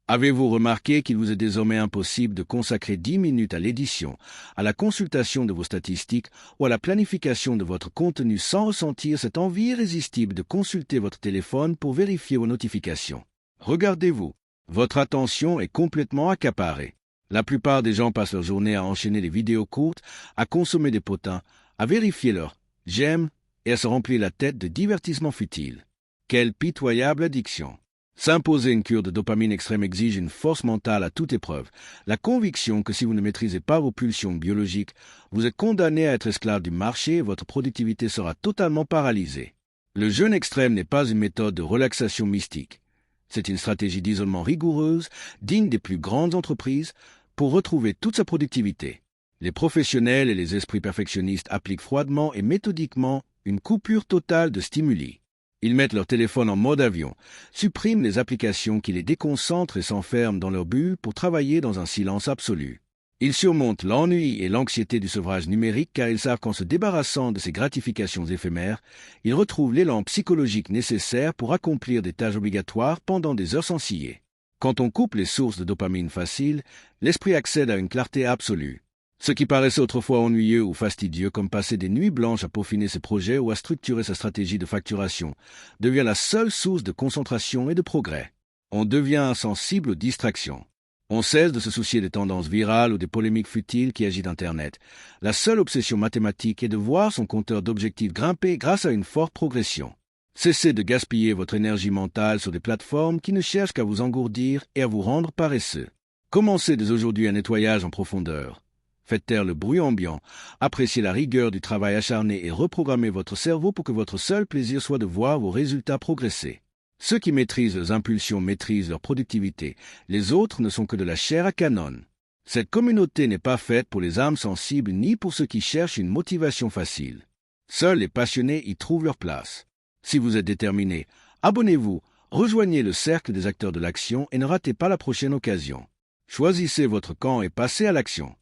Avez-vous remarqué qu'il vous est désormais impossible de consacrer 10 minutes à l'édition, à la consultation de vos statistiques ou à la planification de votre contenu sans ressentir cette envie irrésistible de consulter votre téléphone pour vérifier vos notifications? Regardez-vous, votre attention est complètement accaparée. La plupart des gens passent leur journée à enchaîner les vidéos courtes, à consommer des potins, à vérifier leurs j'aime et à se remplir la tête de divertissements futiles. Quelle pitoyable addiction! S'imposer une cure de dopamine extrême exige une force mentale à toute épreuve, la conviction que si vous ne maîtrisez pas vos pulsions biologiques, vous êtes condamné à être esclave du marché et votre productivité sera totalement paralysée. Le jeûne extrême n'est pas une méthode de relaxation mystique. C'est une stratégie d'isolement rigoureuse, digne des plus grandes entreprises, pour retrouver toute sa productivité. Les professionnels et les esprits perfectionnistes appliquent froidement et méthodiquement une coupure totale de stimuli. Ils mettent leur téléphone en mode avion, suppriment les applications qui les déconcentrent et s'enferment dans leur bulle pour travailler dans un silence absolu. Ils surmontent l'ennui et l'anxiété du sevrage numérique car ils savent qu'en se débarrassant de ces gratifications éphémères, ils retrouvent l'élan psychologique nécessaire pour accomplir des tâches obligatoires pendant des heures sans ciller. Quand on coupe les sources de dopamine facile, l'esprit accède à une clarté absolue. Ce qui paraissait autrefois ennuyeux ou fastidieux, comme passer des nuits blanches à peaufiner ses projets ou à structurer sa stratégie de facturation, devient la seule source de concentration et de progrès. On devient insensible aux distractions. On cesse de se soucier des tendances virales ou des polémiques futiles qui agitent Internet. La seule obsession mathématique est de voir son compteur d'objectifs grimper grâce à une forte progression. Cessez de gaspiller votre énergie mentale sur des plateformes qui ne cherchent qu'à vous engourdir et à vous rendre paresseux. Commencez dès aujourd'hui un nettoyage en profondeur. Faites taire le bruit ambiant, appréciez la rigueur du travail acharné et reprogrammez votre cerveau pour que votre seul plaisir soit de voir vos résultats progresser. Ceux qui maîtrisent leurs impulsions maîtrisent leur productivité, les autres ne sont que de la chair à canon. Cette communauté n'est pas faite pour les âmes sensibles ni pour ceux qui cherchent une motivation facile. Seuls les passionnés y trouvent leur place. Si vous êtes déterminé, abonnez-vous, rejoignez le cercle des acteurs de l'action et ne ratez pas la prochaine occasion. Choisissez votre camp et passez à l'action.